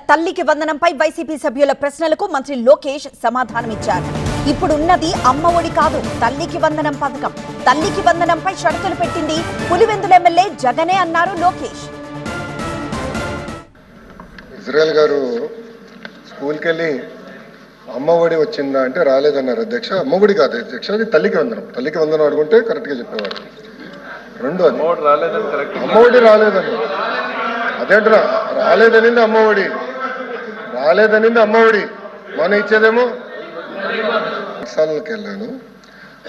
తల్లికి వందనంపై వైసీపీ సభ్యుల ప్రశ్నలకు మంత్రి లోకేష్ సమాధానమిచ్చారు. ఇప్పుడున్నది అమ్మ ఒడి కాదు, తల్లికి వందనం పథకం. తల్లికి వందనంపై షరతులు పెట్టింది పులివెందుల ఎమ్మెల్యే జగనే అన్నారు లోకేష్. ఇజ్రాయెల్ గారు స్కూల్కి వెళ్ళి అమ్మ ఒడి వచ్చిందా అంటే రాలేదన్నారు అధ్యక్ష. అమ్మ ఒడి కాదు అధ్యక్ష, అది తల్లికి వందనం. తల్లికి వందనం అడుగుంటే కరెక్ట్గా చెప్పేవాడు. రెండు అమ్మ ఒడి రాలేదని అదేంటారా, రాలేదనింది అమ్మ ఒడి, రాలేదనింది అమ్మ ఒడి. మనం ఇచ్చేదేమో పాఠశాలకి వెళ్ళాను,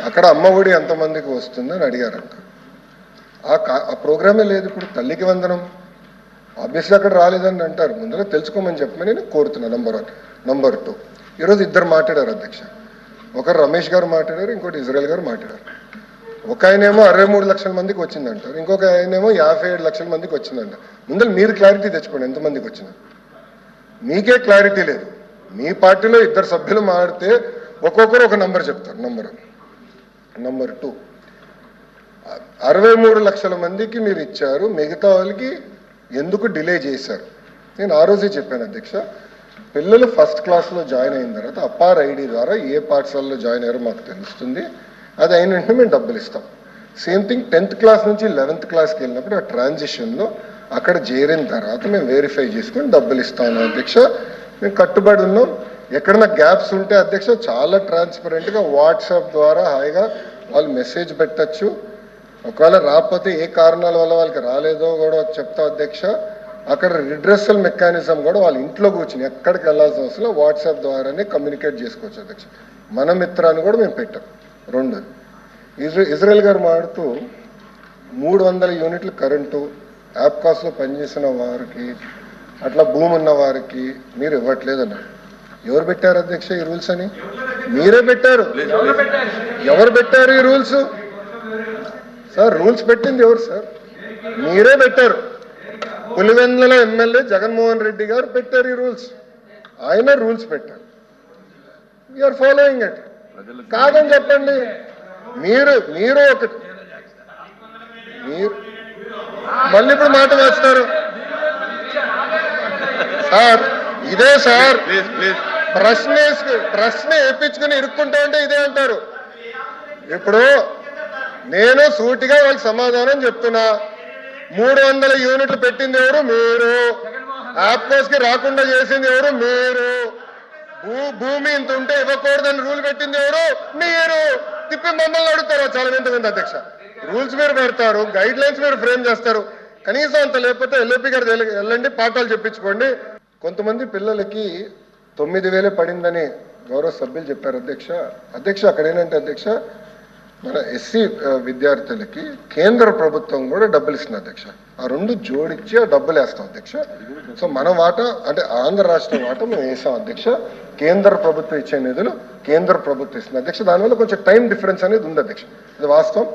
అక్కడ అమ్మ ఒడి ఎంతమందికి వస్తుందని అడిగారంట. ఆ ప్రోగ్రామే లేదు ఇప్పుడు. తల్లికి వందనం ఆబ్వియస్లీ అక్కడ రాలేదని అంటారు. ముందర తెలుసుకోమని చెప్పమని నేను కోరుతున్నా. నంబర్ 1. నంబర్ 2, ఈరోజు ఇద్దరు మాట్లాడారు అధ్యక్ష. ఒకరు రమేష్ గారు మాట్లాడారు, ఇంకోటి ఇజ్రాయెల్ గారు మాట్లాడారు. ఒక ఆయనేమో 63 లక్షల మందికి వచ్చిందంటారు, ఇంకొక ఆయనేమో 57 లక్షల మందికి వచ్చిందంట. ముందర మీరు క్లారిటీ తెచ్చుకోండి ఎంతమందికి వచ్చింది. మీకే క్లారిటీ లేదు. మీ పార్టీలో ఇద్దరు సభ్యులు మాడితే ఒక్కొక్కరు ఒక నంబర్ చెప్తారు. నంబర్ 2, 63 లక్షల మందికి మీరు ఇచ్చారు, మిగతా వాళ్ళకి ఎందుకు డిలే చేశారు? నేను ఆ రోజే చెప్పాను అధ్యక్ష. పిల్లలు ఫస్ట్ క్లాస్లో జాయిన్ అయిన తర్వాత అపార్ ఐడి ద్వారా ఏ పాఠశాలలో జాయిన్ అయ్యారో మాకు తెలుస్తుంది. అది అయిన వెంటనే మేము డబ్బులు ఇస్తాం. సేమ్ థింగ్ 10th క్లాస్ నుంచి 11th క్లాస్కి వెళ్ళినప్పుడు ఆ ట్రాన్సిషన్లో అక్కడ చేరిన తర్వాత మేము వెరిఫై చేసుకొని డబ్బులు ఇస్తాము అధ్యక్ష. మేము కట్టుబడి ఉన్నాం. ఎక్కడన్నా గ్యాప్స్ ఉంటే అధ్యక్ష చాలా ట్రాన్స్పరెంట్గా వాట్సాప్ ద్వారా హాయిగా వాళ్ళు మెసేజ్ పెట్టచ్చు. ఒకవేళ రాకపోతే ఏ కారణాల వల్ల వాళ్ళకి రాలేదో కూడా చెప్తా అధ్యక్ష. అక్కడ రిడ్రెసల్ మెకానిజం కూడా వాళ్ళ ఇంట్లో కూర్చుని ఎక్కడికి వెళ్ళాల్సిన అవసరం వాట్సాప్ ద్వారానే కమ్యూనికేట్ చేసుకోవచ్చు అధ్యక్ష. మన మిత్రాన్ని కూడా మేము పెట్టాం. 2, ఇజ్రాయెల్ గారు మాడుతూ 300 యూనిట్లు కరెంటు యాప్కాస్లో పనిచేసిన వారికి, అట్లా భూమి ఉన్న వారికి మీరు ఇవ్వట్లేదన్నారు. ఎవరు పెట్టారు అధ్యక్ష ఈ రూల్స్ అని? మీరే పెట్టారు. ఎవరు పెట్టారు ఈ రూల్స్? సార్ రూల్స్ పెట్టింది ఎవరు సార్? మీరే పెట్టారు. పులివెందుల ఎమ్మెల్యే జగన్మోహన్ రెడ్డి గారు పెట్టారు ఈ రూల్స్. ఆయన రూల్స్ పెట్టారు. You're following it. కాదని చెప్పండి. మీరు ఒకటి మీరు మళ్ళీ ఇప్పుడు మాట వేస్తారు సార్. ఇదే సార్ ప్రశ్న వేయించుకుని ఇరుక్కుంటా ఉంటే ఇదే అంటారు. ఇప్పుడు నేను సూటిగా వాళ్ళకి సమాధానం చెప్తున్నా. 300 యూనిట్లు పెట్టింది ఎవరు? మీరు. యాప్కోస్కి రాకుండా చేసింది ఎవరు? మీరు. భూమి ఇంత ఉంటే ఇవ్వకూడదని రూల్ పెట్టింది ఎవరు? మీరు. తిప్పి మమ్మల్ని అడుగుతారు చాలా మంది అధ్యక్ష. రూల్స్ మీరు పెడతారు, గైడ్ లైన్స్ మీరు ఫ్రేమ్ చేస్తారు. కనీసం అంత లేకపోతే ఎల్ఓపి గారు వెళ్ళండి, పాఠాలు చెప్పించుకోండి. కొంతమంది పిల్లలకి 9,000 పడిందని గౌరవ సభ్యులు చెప్పారు అధ్యక్ష. అక్కడ ఏంటంటే అధ్యక్ష, మన ఎస్సీ విద్యార్థులకి కేంద్ర ప్రభుత్వం కూడా డబ్బులు ఇస్తుంది అధ్యక్ష. ఆ 2 జోడించి ఆ డబ్బులు వేస్తాం అధ్యక్ష. సో మన వాటా అంటే ఆంధ్ర రాష్ట్ర వాటా మేము వేసాం అధ్యక్ష. కేంద్ర ప్రభుత్వం ఇచ్చే నిధులు కేంద్ర ప్రభుత్వం ఇస్తుంది అధ్యక్ష. దానివల్ల కొంచెం టైం డిఫరెన్స్ అనేది ఉంది అధ్యక్ష. ఇది వాస్తవం.